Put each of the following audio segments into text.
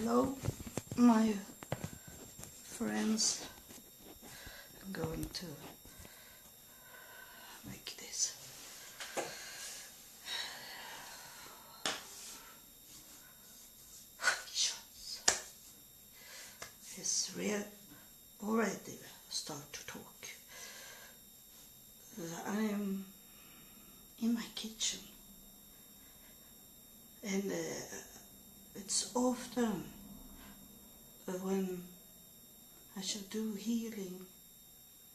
Hello, my friends. I'm going to make this. It's already start to talk. I'm in my kitchen, and it's often when I should do healing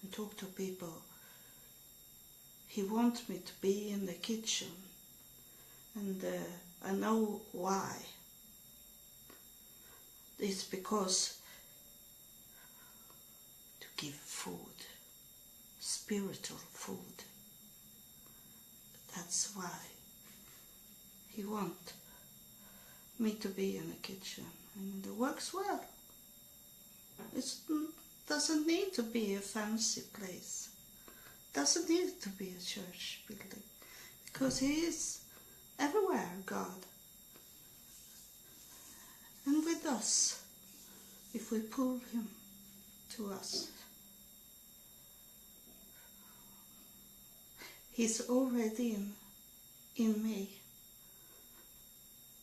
and talk to people, he wants me to be in the kitchen, and I know why. It's because to give food, spiritual food. That's why he wants me to be in the kitchen, and it works well. It doesn't need to be a fancy place. Doesn't need to be a church building, because he is everywhere, God. And with us, if we pull him to us. He's already in me.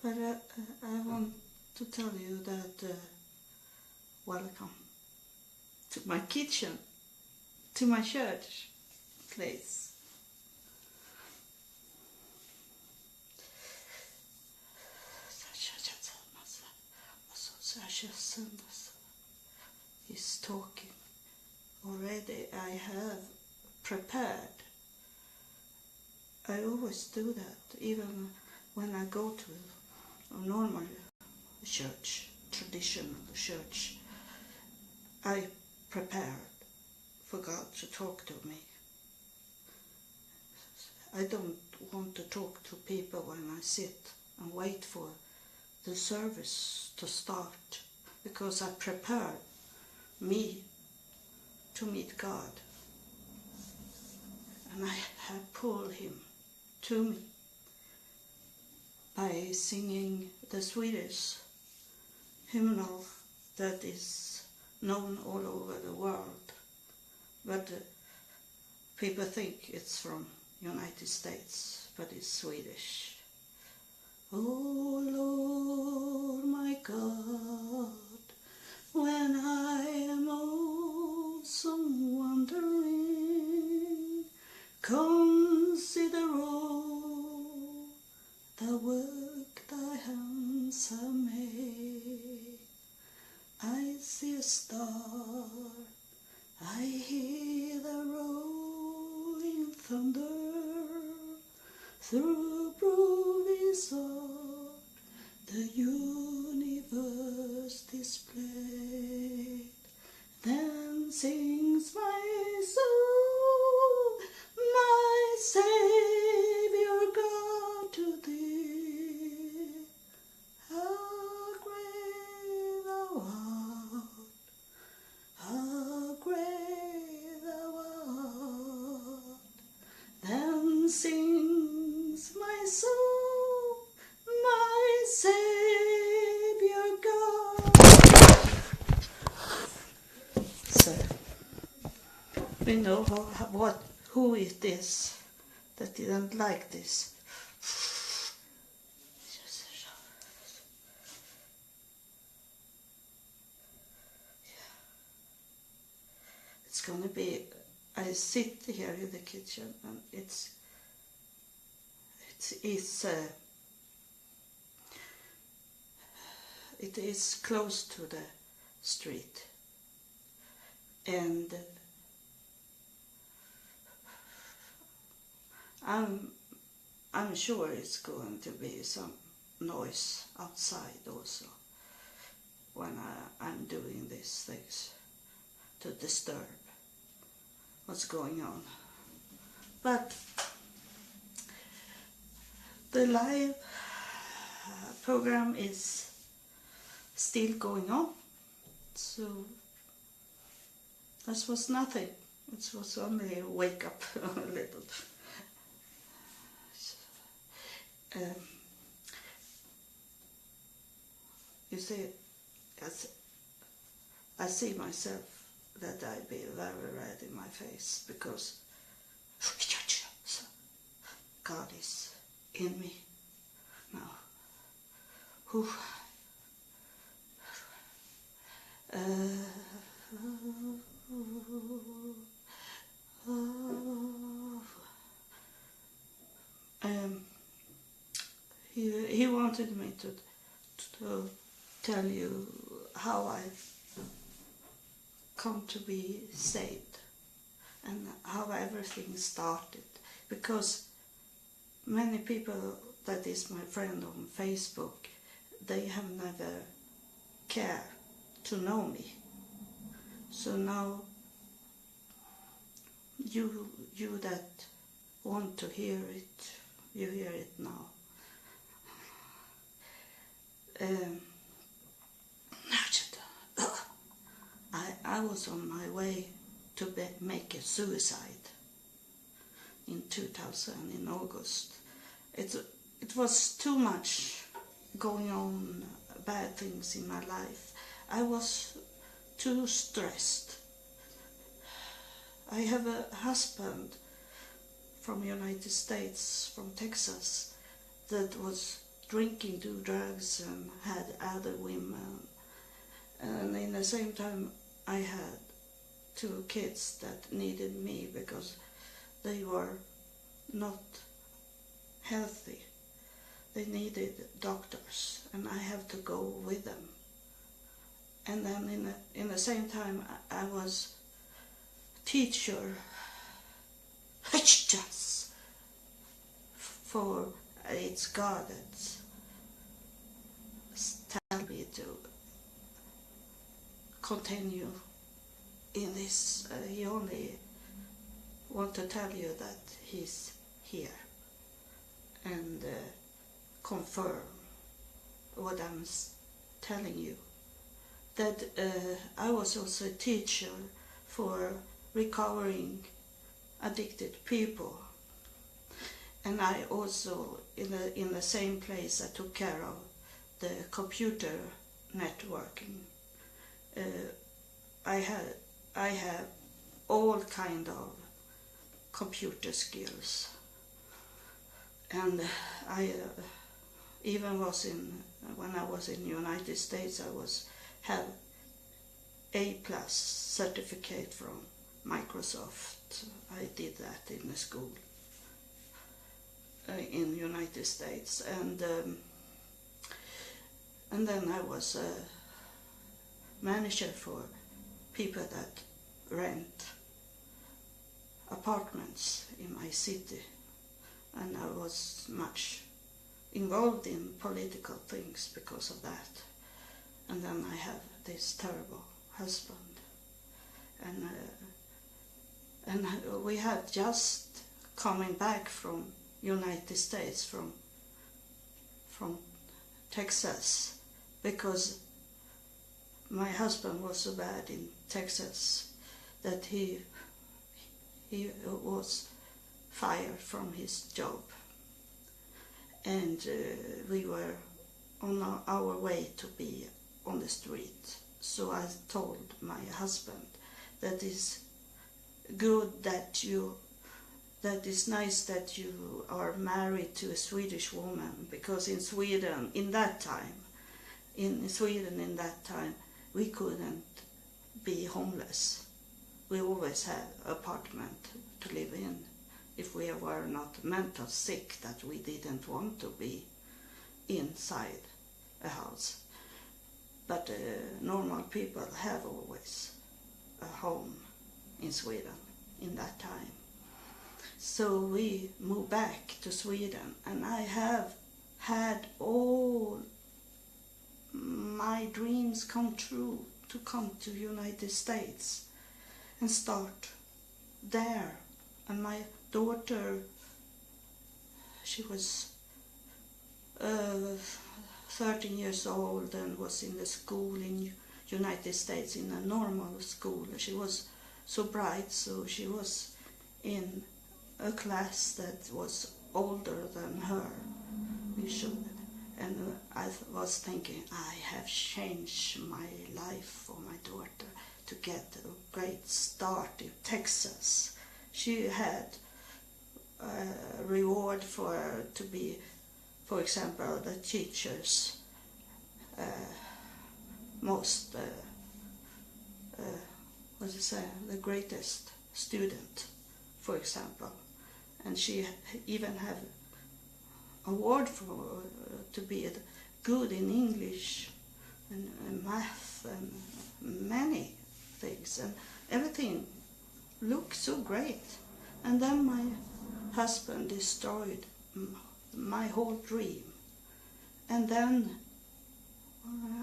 But I want to tell you that welcome to my kitchen, to my church place. He's talking. Already I have prepared. I always do that, even when I go to a normal church, traditional church. I prepared for God to talk to me. I don't want to talk to people when I sit and wait for the service to start, because I prepared me to meet God, and I have pulled him to me by singing the Swedish hymnal that is known all over the world, but people think it's from United States, but it's Swedish. Oh Lord my God, when I am awesome wondering, consider all the work thy hands have made. I see a star, I hear the rolling thunder, through province of the universe displayed. Then sings my soul, my Savior God, to thee. How great thou art, how great thou art. Then sings my soul, my Savior God. So, we know who it is that didn't like this. It's gonna be, I sit here in the kitchen, and it is close to the street, and I'm sure it's going to be some noise outside also when I'm doing these things to disturb what's going on. But the live program is still going on, so this was nothing. It was only a wake up a little. You see, because I see myself that I be very red in my face because God is in me now. Who? He wanted me to tell you how I come to be saved and how everything started, because many people that is my friend on Facebook, they have never cared to know me. So now you that want to hear it, you hear it now. I was on my way to make a suicide in 2000 in August. It was too much going on, bad things in my life. I was too stressed. I have a husband from United States, from Texas, that was drinking, do drugs and had other women. And in the same time I had 2 kids that needed me because they were not healthy. They needed doctors and I have to go with them. And then in the same time I was teacher for it's God that tell me to continue in this. He only want to tell you that he's here and confirm what I'm telling you. That I was also a teacher for recovering addicted people, and I also in the same place I took care of the computer networking. I have all kind of computer skills, and I even was when I was in the United States, I have A+ certificate from Microsoft. I did that in the school in the United States, and then I was a manager for people that rent apartments in my city, and I was much involved in political things because of that. And then I have this terrible husband, and we had just coming back from United States, from Texas, because my husband was so bad in Texas that he was fired from his job, and we were on our way to be on the street. So I told my husband that is good that is nice that you are married to a Swedish woman, because in Sweden in that time we couldn't be homeless. We always had an apartment to live in if we were not mental sick, that we didn't want to be inside a house. But normal people have always a home in Sweden in that time. So we moved back to Sweden, and I have had all my dreams come true to come to United States and start there. And my daughter, she was 13 years old and was in the school in United States, in a normal school. She was so bright, so she was in a class that was older than her. And And I was thinking, I have changed my life for my daughter to get a great start in Texas. She had a reward for her to be, for example, the teacher's most, the greatest student, for example. And she even had award for to be good in English and math and many things, and everything looked so great. And then my husband destroyed my whole dream. And then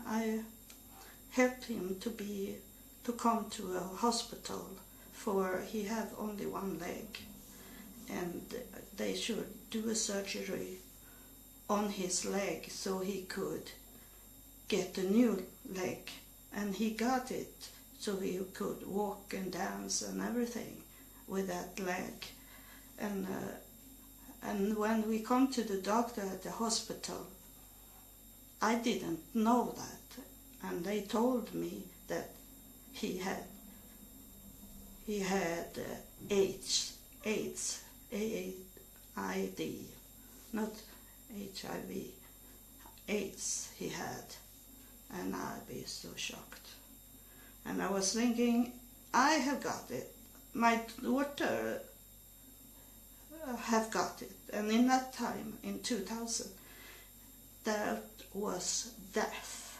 I helped him to come to a hospital, for he had only one leg, and they should do a surgery on his leg so he could get a new leg. And he got it so he could walk and dance and everything with that leg. And when we come to the doctor at the hospital, I didn't know that, and they told me that he had AIDS, A-I-D, not HIV, AIDS he had, and I'd be so shocked. And I was thinking, I have got it, my daughter have got it. And in that time, in 2000, that was death.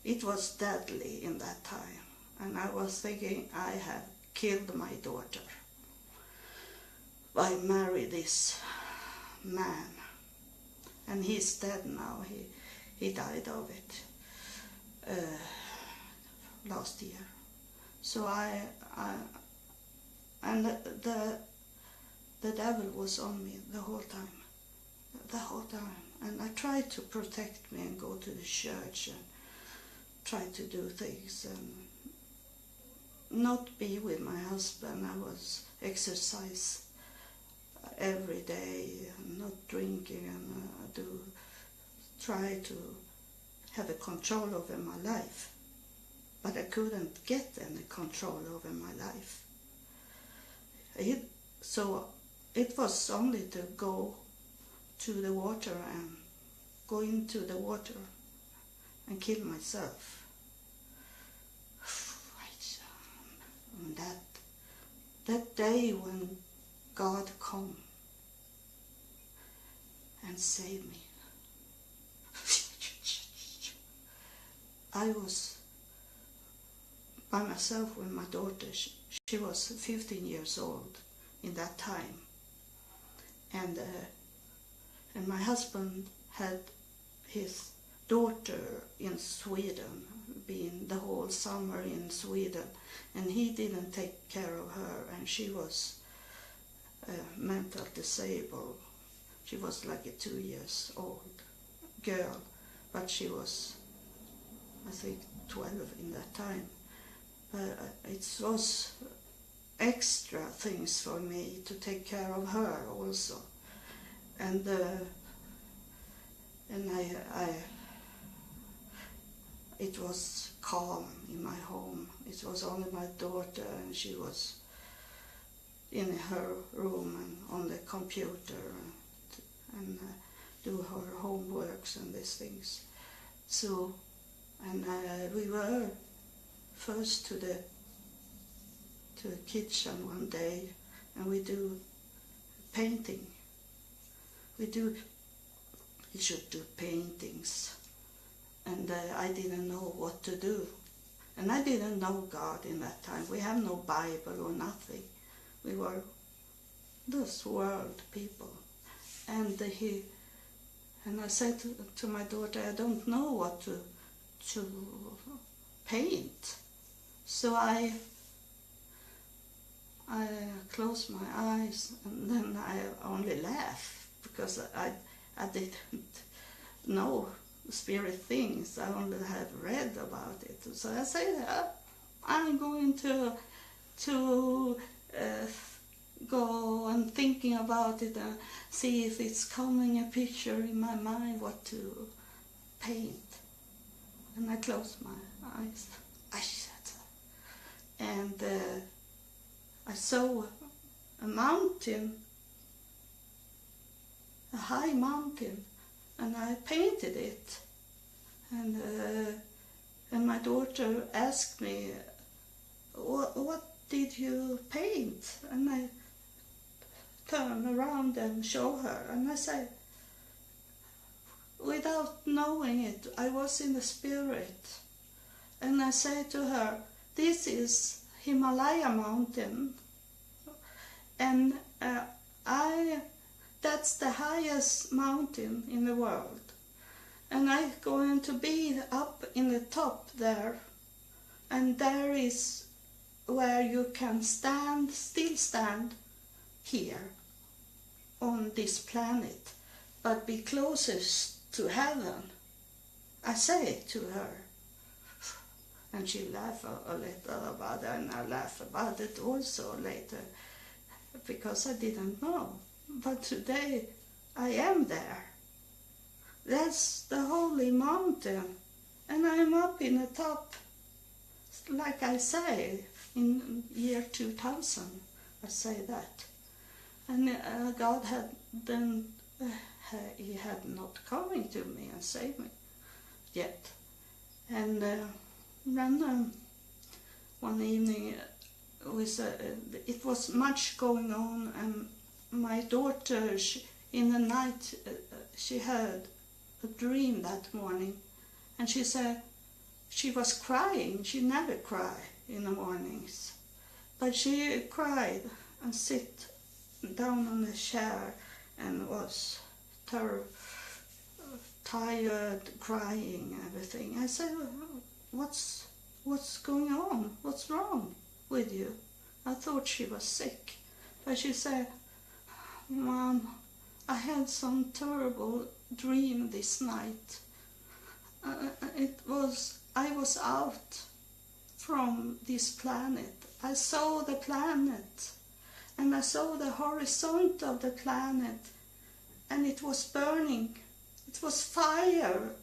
It was deadly in that time. And I was thinking, I have killed my daughter by marrying this man. And he's dead now. He died of it last year. So and the devil was on me the whole time. And I tried to protect me and go to the church and try to do things and not be with my husband. I was exercise every day, not drinking, and try to have a control over my life. But I couldn't get any control over my life. So it was only to go to the water and go into the water and kill myself. And that day when God come and saved me, I was by myself with my daughter. She was 15 years old in that time, and my husband had his daughter in Sweden, being the whole summer in Sweden, and he didn't take care of her, and she was mental disabled. She was like a 2 years old girl, but she was, I think, 12 in that time. It was extra things for me to take care of her also, and it was calm in my home. It was only my daughter, and she was in her room and on the computer and do her homeworks and these things. So, and we were first to the kitchen one day, and we do painting. We should do paintings, and I didn't know what to do, and I didn't know God in that time. We have no Bible or nothing. We were those world people, and I said to my daughter, I don't know what to paint. So I closed my eyes, and then I only laughed because I didn't know spirit things. I only had read about it. So I said, I'm going to go and thinking about it and see if it's coming a picture in my mind what to paint. And I closed my eyes. And I saw a mountain, a high mountain, and I painted it. And my daughter asked me, what did you paint? And I turned around and show her, and I said, without knowing it, I was in the spirit. And I said to her, this is Himalaya mountain, and that's the highest mountain in the world. And I'm going to be up in the top there, and there is where you can still stand here on this planet, but be closest to heaven. I say it to her. And she laughed a little about it, and I laughed about it also later, because I didn't know. But today I am there. That's the holy mountain, and I'm up in the top, like I say, in year 2000, I say that. And God had then, he had not coming to me and saved me yet. And then one evening, it was much going on, and my daughter, in the night, she had a dream that morning, and she said she was crying. She never cried in the mornings, but she cried and sit down on the chair and was tired, crying and everything. I said, what's going on? What's wrong with you? I thought she was sick, but she said, Mom, I had some terrible dream this night. I was out from this planet. I saw the planet, and I saw the horizon of the planet, and it was burning. It was fire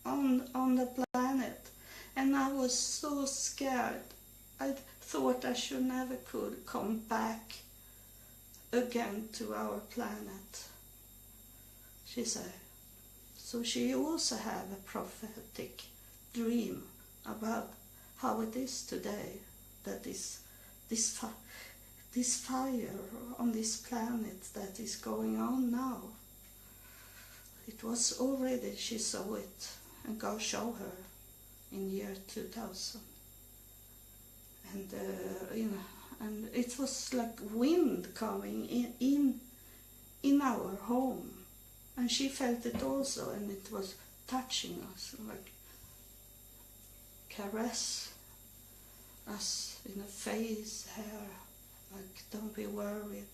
on the planet, and I was so scared. I thought I should never could come back again to our planet, she said. So she also had a prophetic dream about how it is today, that this fire on this planet that is going on now. It was already, she saw it, and God showed her in year 2000. And it was like wind coming in our home. And she felt it also, and it was touching us, like caress us in the face, hair, like don't be worried.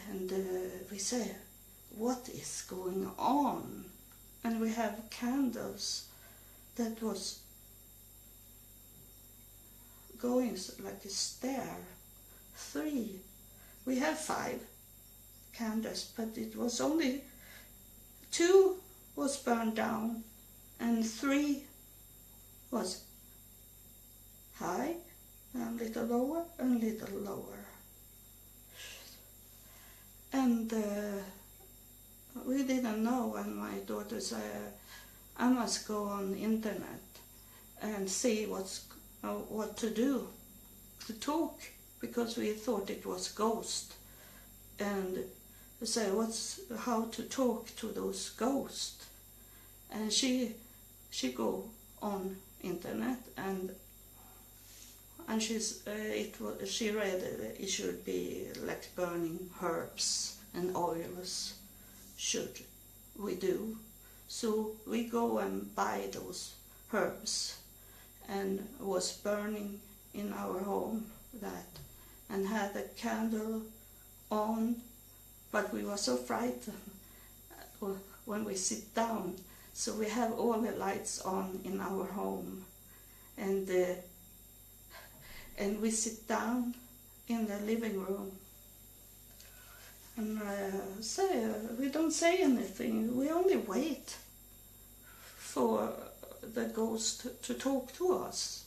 And we say, what is going on? And we have candles that was going like a stair. 3. We have 5 candles, but it was only 2 was burned down, and 3 was high, and a little lower, and a little lower. And we didn't know, and my daughter said, I must go on the internet and see what to do, to talk, because we thought it was ghost. And say how to talk to those ghosts. And she go on internet, and she read it should be like burning herbs and oils should we do. So we go and buy those herbs, and was burning in our home that, and had a candle on. But we were so frightened when we sit down, so we have all the lights on in our home, and we sit down in the living room, And we don't say anything. We only wait for the ghost to talk to us,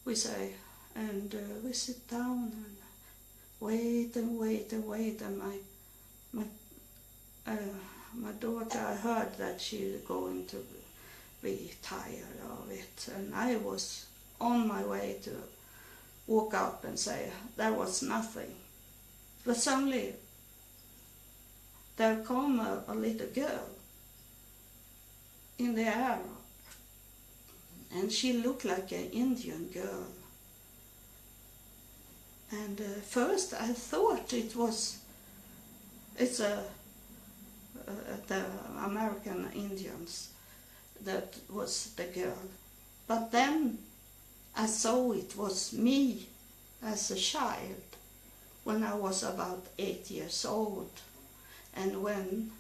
we say. And we sit down and wait and wait and wait. And my daughter, I heard that she's going to be tired of it. And I was on my way to walk up and say, there was nothing. But suddenly, there come a little girl in the air, and she looked like an Indian girl. And first I thought it's the American Indians that was the girl. But then I saw it was me as a child when I was about 8 years old. And when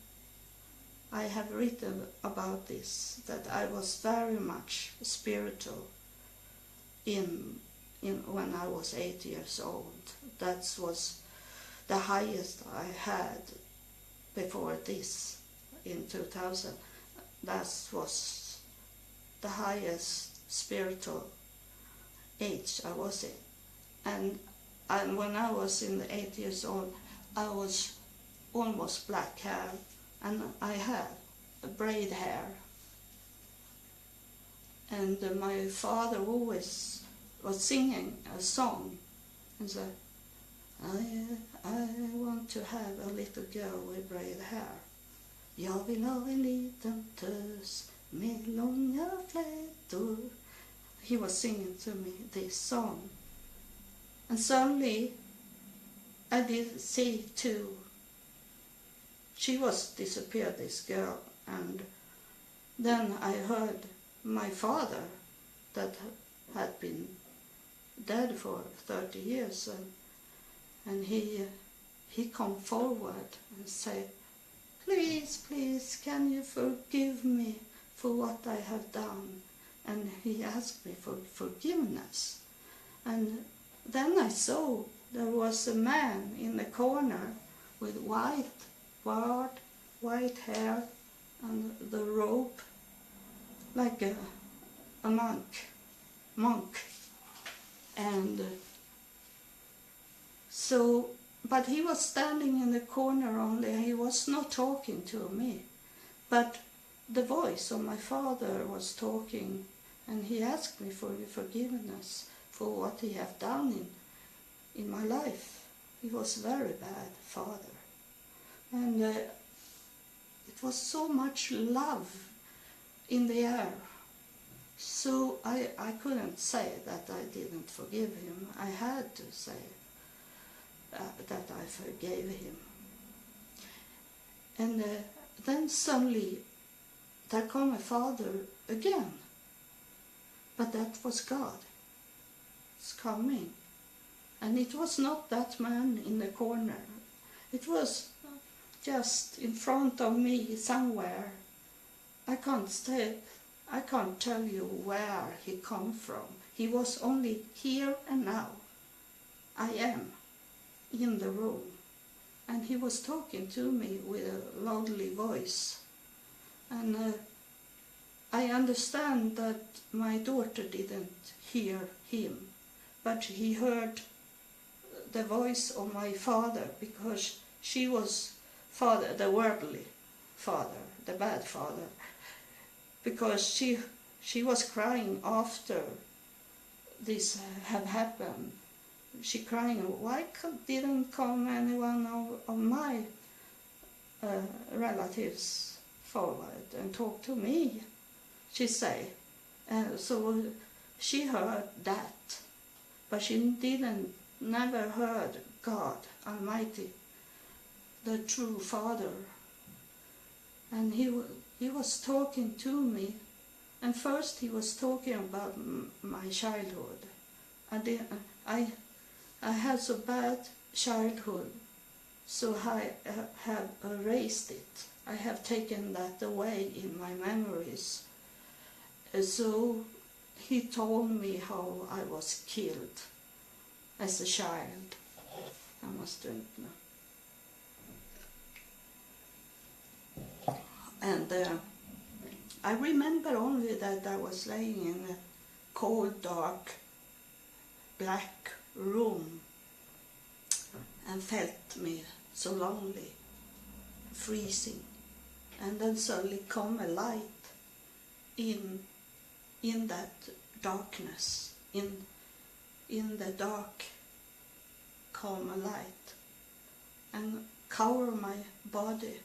I have written about this, that I was very much spiritual when I was 8 years old. That was the highest I had before this in 2000. That was the highest spiritual age I was in. And when I was in the 8 years old, I was almost black hair, and I had braid hair. And my father always was singing a song and said, I want to have a little girl with braid hair. Jag vill ha en liten tös med långa flätor. He was singing to me this song. And suddenly I did see too. She was disappeared, this girl, and then I heard my father that had been dead for 30 years, and he come forward and said, please, can you forgive me for what I have done? And he asked me for forgiveness. And then I saw there was a man in the corner with white hair and the robe, like a monk. And so, but he was standing in the corner only. He was not talking to me, but the voice of my father was talking, and he asked me for forgiveness for what he had done in my life. He was a very bad father. And it was so much love in the air. So I couldn't say that I didn't forgive him. I had to say that I forgave him. And then suddenly there came a father again. But that was God. It's coming. And it was not that man in the corner. It was just in front of me somewhere. I can't tell you where he come from. He was only here and now. I am in the room. And he was talking to me with a loudly voice. And I understand that my daughter didn't hear him, but he heard the voice of my father, because she was father, the worldly father, the bad father, because she was crying after this had happened. She crying, why didn't come anyone of my relatives forward and talk to me, she say. And so she heard that, but she never heard God Almighty, the true Father. And he was talking to me, and first he was talking about my childhood. I had so bad childhood, so I have erased it. I have taken that away in my memories. So he told me how I was killed as a child. I must drink now. And I remember only that I was laying in a cold, dark, black room and felt me so lonely, freezing. And then suddenly come a light in that darkness, in the dark come a light and cover my body,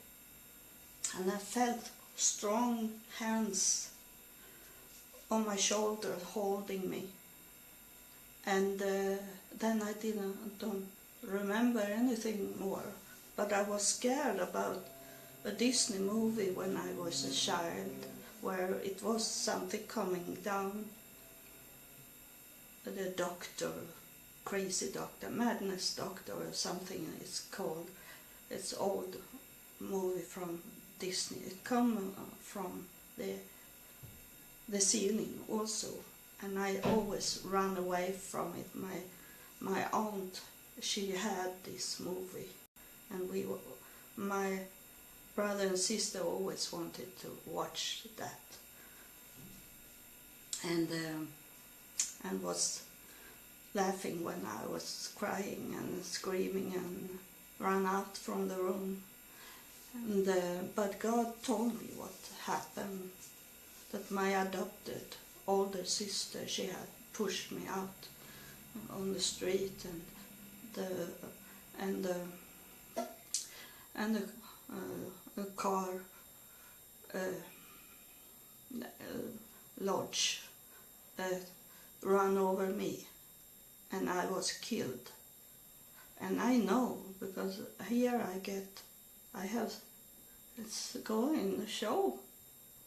and I felt strong hands on my shoulder holding me. And then I don't remember anything more, but I was scared about a Disney movie when I was a child, where it was something coming down, the doctor, crazy doctor, madness doctor or something it's called. It's old movie from Disney. It come from the ceiling also, and I always run away from it. My aunt, she had this movie, and my brother and sister always wanted to watch that, and was laughing when I was crying and screaming and ran out from the room. And but God told me what happened, that my adopted older sister, she had pushed me out on the street, and a car lodge ran over me, and I was killed. And I know, because here I have, it's going to show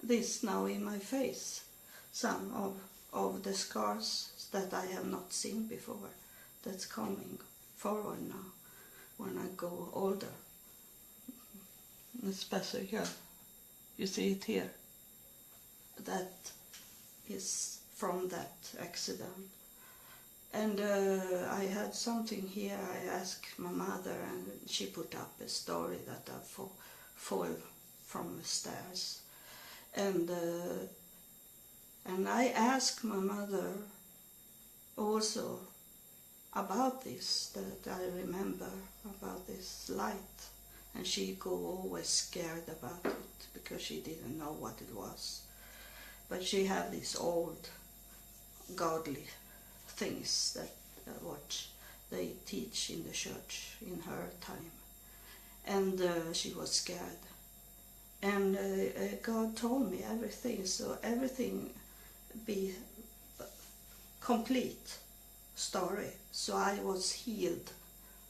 this now in my face, some of the scars that I have not seen before, that's coming forward now when I go older. Especially here, you see it here, that is from that accident. And I had something here, I asked my mother, and she put up a story that I fall from the stairs. And I asked my mother also about this, that I remember about this light. And she go always scared about it, because she didn't know what it was. But she had these old godly things that what they teach in the church in her time, and she was scared. And God told me everything, so everything be complete story. So I was healed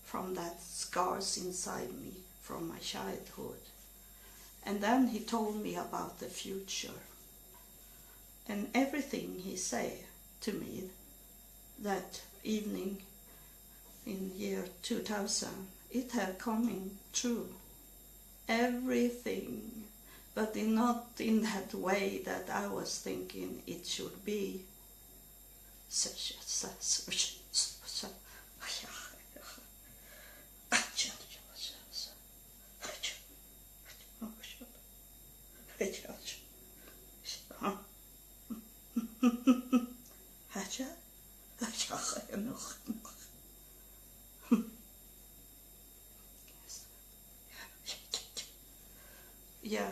from that scars inside me from my childhood. And then he told me about the future, and everything he said to me that evening in year 2000, it had coming true. Everything, but not in that way that I was thinking it should be. Yeah,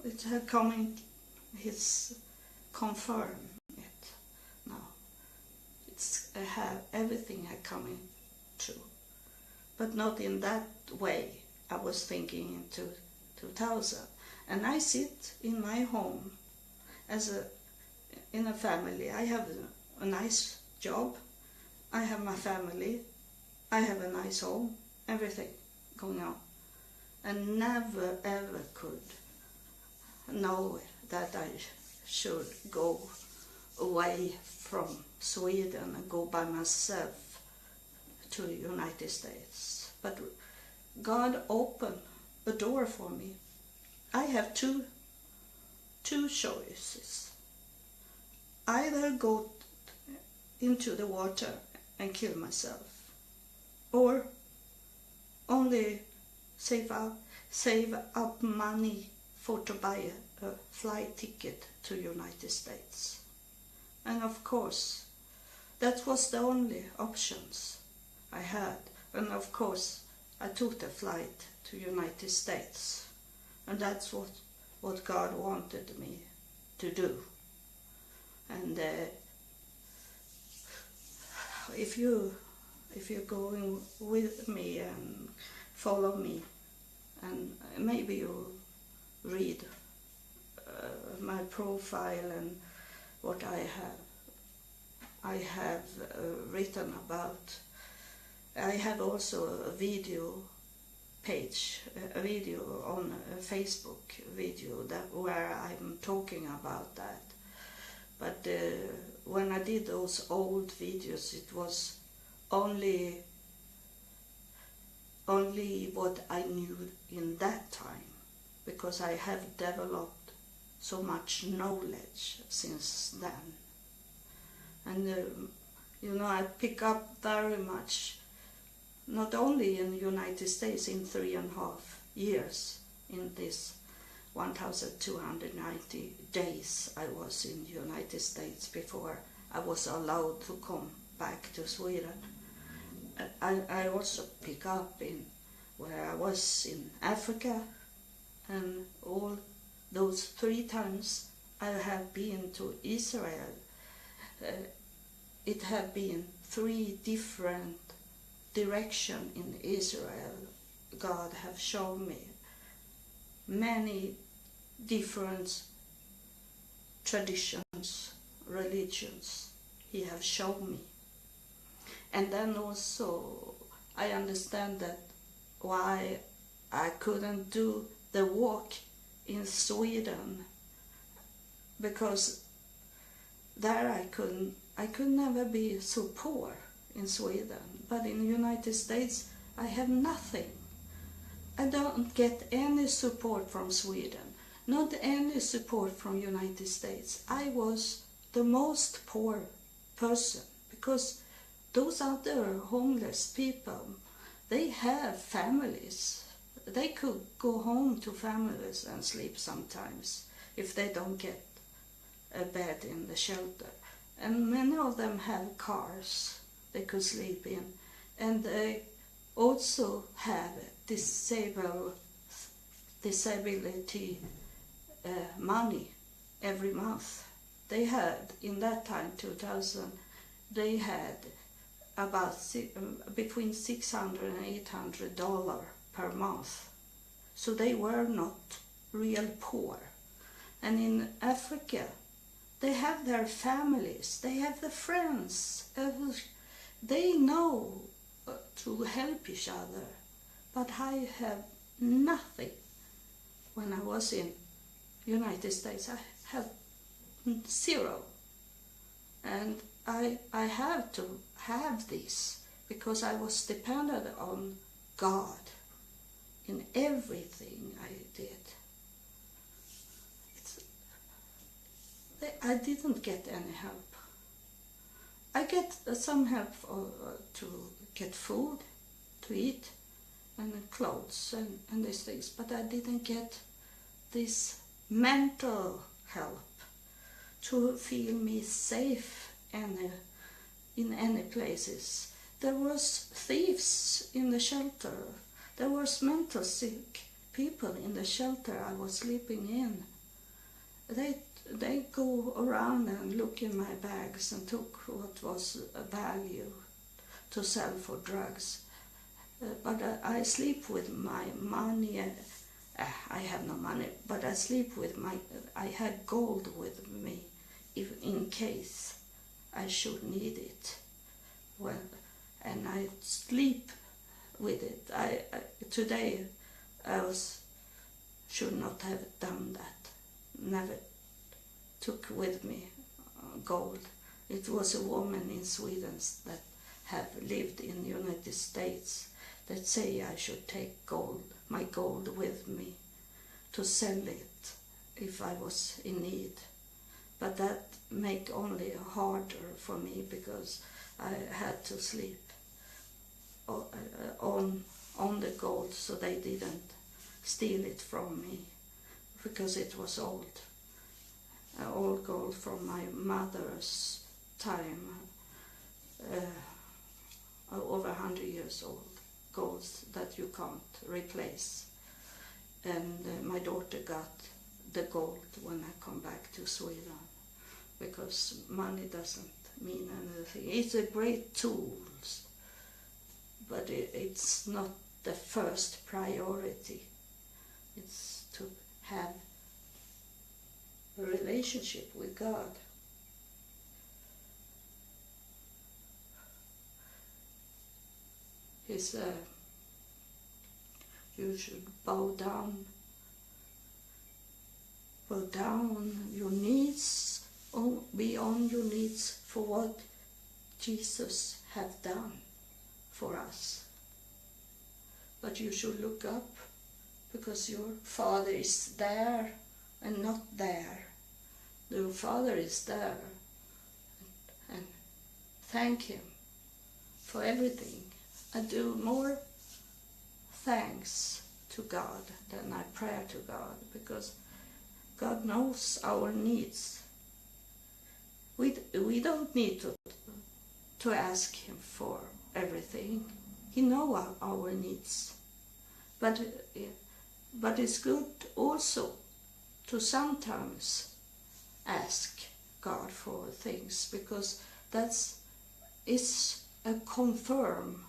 it had coming, he's confirmed it now. It's everything had coming true, but not in that way I was thinking in 2000. And I sit in my home in a family. I have a nice job, I have my family, I have a nice home, everything going on. And never ever could know that I should go away from Sweden and go by myself to the United States. But God opened a door for me. I have two choices. Either go into the water and kill myself, or only save up money for to buy a flight ticket to United States. And of course, that was the only options I had. And of course, I took the flight to United States. And that's what God wanted me to do. And if you're going with me and follow me, and maybe you'll read my profile and what I have written about. I have also a video page, a video on a Facebook video where I'm talking about that. But when I did those old videos, it was only what I knew in that time, because I have developed so much knowledge since then. And I pick up very much, not only in the United States in 3.5 years, in this 1,290 days I was in the United States before I was allowed to come back to Sweden. I also pick up in where I was in Africa, and all those 3 times I have been to Israel. It have been 3 different directions in Israel. God have shown me many different traditions, religions. He have shown me. And then also I understand that why I couldn't do the walk in Sweden, because there I could never be so poor in Sweden, but in the United States I have nothing. I don't get any support from Sweden, not any support from United States. I was the most poor person, because those other homeless people, they have families. They could go home to families and sleep sometimes if they don't get a bed in the shelter. And many of them have cars they could sleep in. And they also have disability money every month. They had, in that time, 2000, they had about between $600 and $800 per month. So they were not real poor. And in Africa, they have their families, they have the friends, they know to help each other. But I have nothing. When I was in United States, I have 0. And I have to have this, because I was dependent on God in everything I did. I didn't get any help. I get some help to get food, to eat, and clothes and these things, but I didn't get this mental help to feel me safe in any places. There was thieves in the shelter. There was mental sick people in the shelter I was sleeping in. They go around and look in my bags and took what was a value to sell for drugs. But I sleep with my money. I have no money, but I sleep with I had gold with me, if in case I should need it. Well, and I sleep with it. Today I should not have done that. Never took with me gold. It was a woman in Sweden that have lived in the United States that say I should take my gold with me to sell it if I was in need. But that make only harder for me, because I had to sleep on the gold, so they didn't steal it from me. because it was old gold from my mother's time, over 100 years old, golds that you can't replace. And my daughter got the gold when I come back to Sweden, because money doesn't mean anything. It's a great tool, but it's not the first priority. It's to have a relationship with God. He said, you should bow down your knees, be on your knees for what Jesus have done for us. But you should look up, because your Father is there and not there. Your Father is there, and thank Him for everything. I do more thanks to God than I pray to God, because God knows our needs. We don't need to ask Him for everything. He knows our needs. But it's good also to sometimes ask God for things, because it's a confirm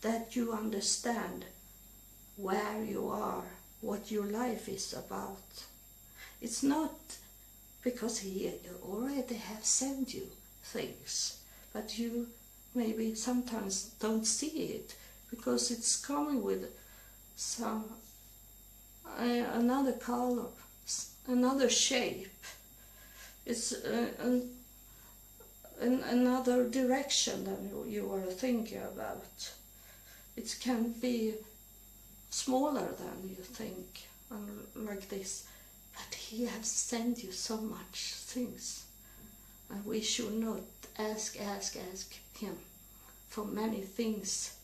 that you understand where you are, what your life is about. It's not because He already have sent you things, but you maybe sometimes don't see it, because it's coming with some another color, another shape. It's another direction than you are thinking about. It can be smaller than you think, like this. But He has sent you so much things, and we should not ask Him for many things,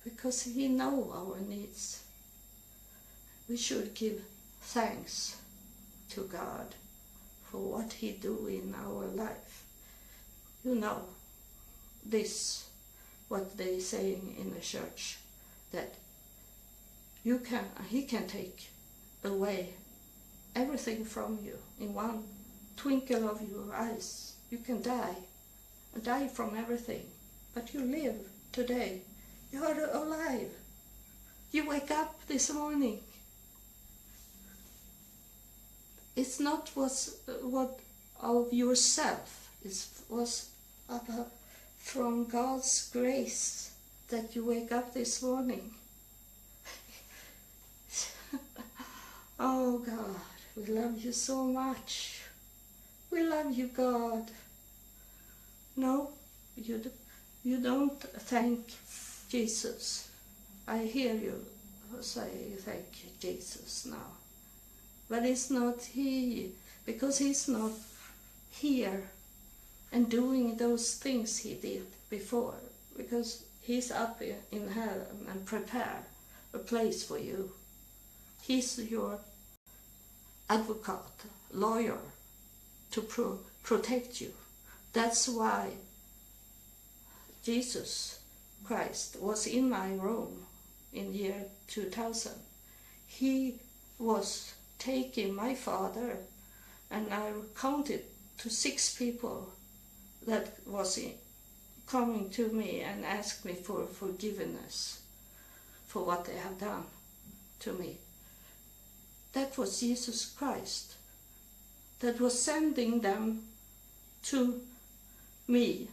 because He knows our needs. We should give thanks to God for what He do in our life. You know, this, what they saying in the church, that He can take away everything from you in one twinkle of your eyes. You can die from everything, but you live today. You are alive. You wake up this morning. It's not what of yourself. It was from God's grace that you wake up this morning. Oh God, we love you so much. We love you, God. No, you don't thank Jesus. I hear you say thank you, Jesus, now. But it's not He, because He's not here and doing those things He did before, because He's up in heaven and prepare a place for you. He's your advocate, lawyer, to protect you. That's why Jesus Christ was in my room in year 2000. He was taking my father, and I counted to 6 people that was coming to me and asked me for forgiveness for what they have done to me. That was Jesus Christ that was sending them to me,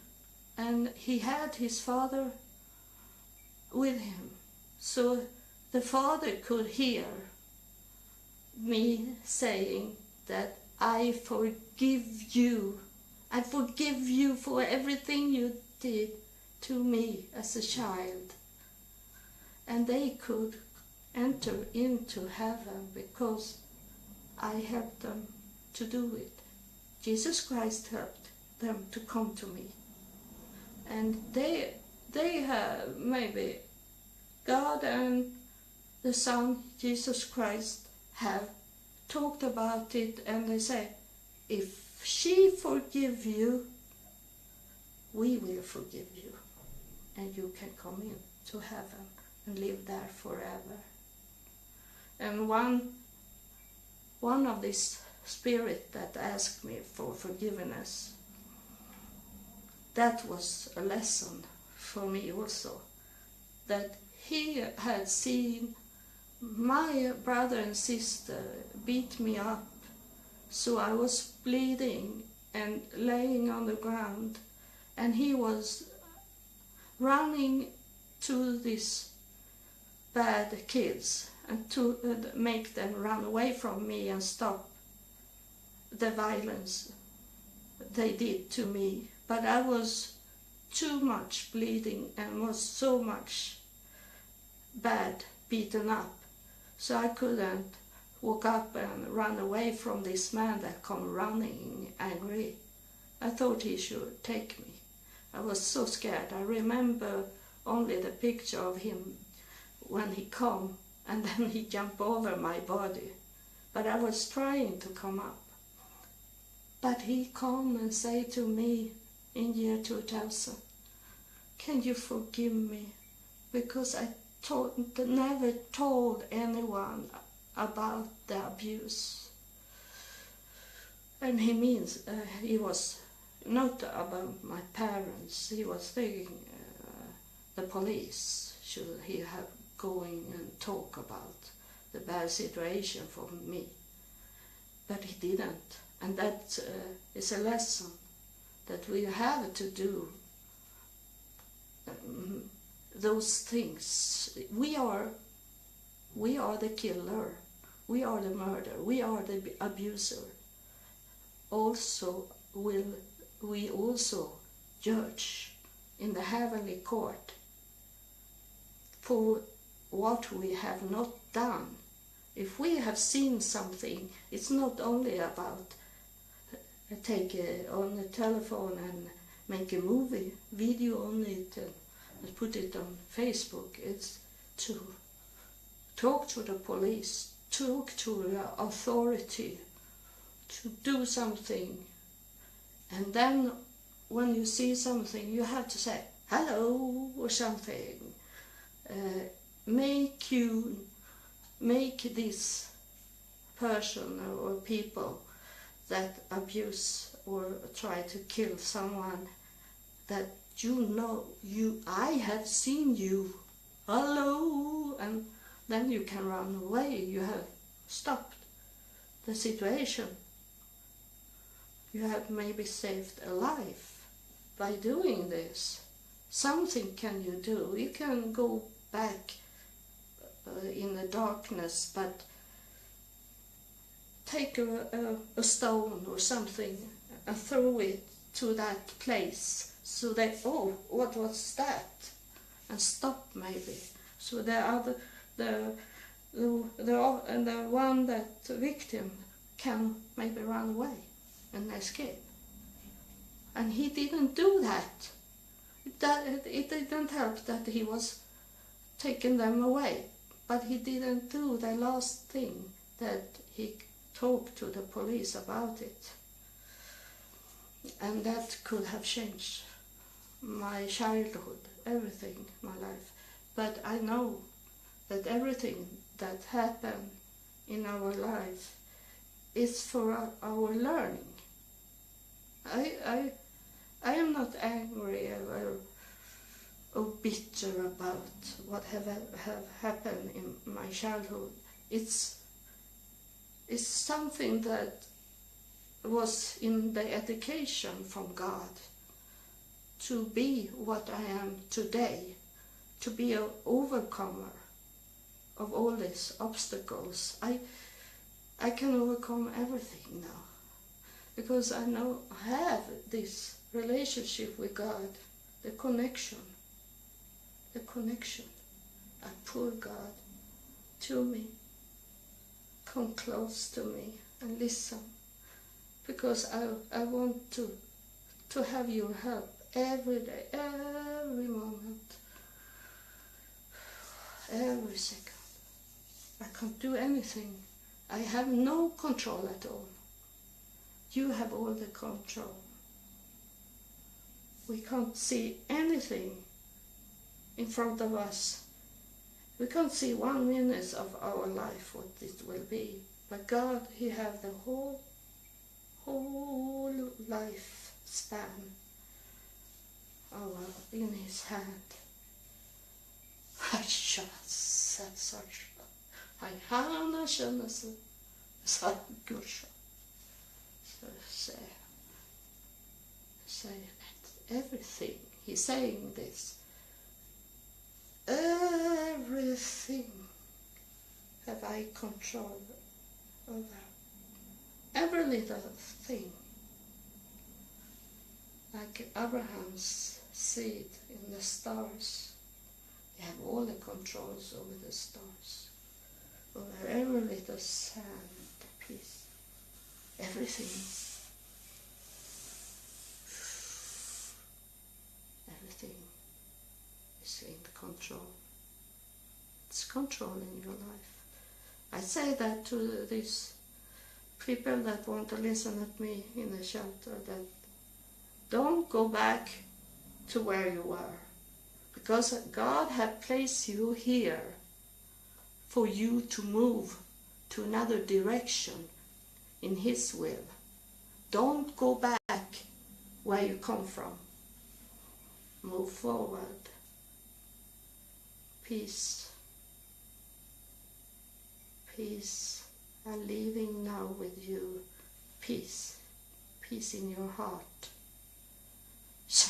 and He had His Father with Him, so the Father could hear me saying that I forgive you. I forgive you for everything you did to me as a child. And they could enter into heaven because I helped them to do it. Jesus Christ helped them to come to me. And they have, maybe God and the Son, Jesus Christ, have talked about it, and they say, if she forgive you, we will forgive you, and you can come in to heaven and live there forever. And one of these spirit that asked me for forgiveness, that was a lesson for me also, that he had seen my brother and sister beat me up, so I was bleeding and laying on the ground, and he was running to these bad kids and to make them run away from me and stop the violence they did to me. But I was too much bleeding and was so much bad, beaten up, so I couldn't walk up and run away from this man that come running angry. I thought he should take me. I was so scared. I remember only the picture of him when he come, and then he jumped over my body. But I was trying to come up. But he come and say to me in year 2000, can you forgive me? Because I never told anyone about the abuse. And he means, he was not about my parents, he was thinking the police should he have going and talk about the bad situation for me. But he didn't, and that is a lesson that we have to do those things. We are the killer, we are the murderer, we are the abuser. Also we also judge in the heavenly court for what we have not done. If we have seen something, it's not only about take it on the telephone and make a movie, video on it and put it on Facebook. It's to talk to the police, talk to the authority, to do something. And then when you see something, you have to say hello or something. Make this person or people that abuse or try to kill someone, that I have seen you, hello, and then you can run away. You have stopped the situation. You have maybe saved a life by doing this. Something can you do. You can go back in the darkness, but take a stone or something and throw it to that place, so that, oh, what was that? And stop maybe. So the one that the victim can maybe run away and escape. And he didn't do that. It didn't help that he was taking them away, but he didn't do the last thing, that he talked to the police about it. And that could have changed my childhood, everything, my life. But I know that everything that happened in our life is for our learning. I am not angry or bitter about what have happened in my childhood. It's something that was in the education from God to be what I am today, to be an overcomer of all these obstacles. I can overcome everything now, because I know I have this relationship with God, the connection. I pull God to me, come close to me and listen, because I want to have your help every day, every moment, every second. I can't do anything I have no control at all. You have all the control. We can't see anything in front of us. We can't see 1 minute of our life, what it will be. But God, He has the whole life span in His hand. Han känner sig så Gusha. Så say everything. He's saying this. Everything have I control over. Every little thing. Like Abraham's seed in the stars. You have all the controls over the stars. Over every little sand piece. Everything. Everything is in control. It's controlling your life. I say that to these people that want to listen at me in the shelter, that don't go back to where you were, because God has placed you here for you to move to another direction in His will. Don't go back where you come from. Move forward. Peace. Peace. I'm leaving now with you. Peace. Peace in your heart. So,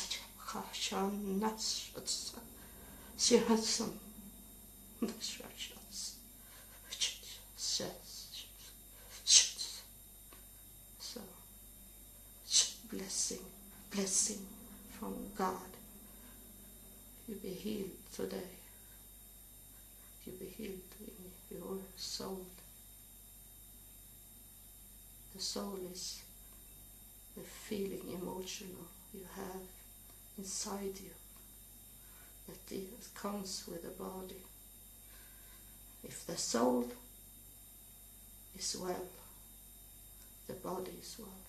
blessing from God. You be healed today. You be healed in your soul. The soul is the feeling, emotional you have inside you that it comes with the body. If the soul is well, the body is well.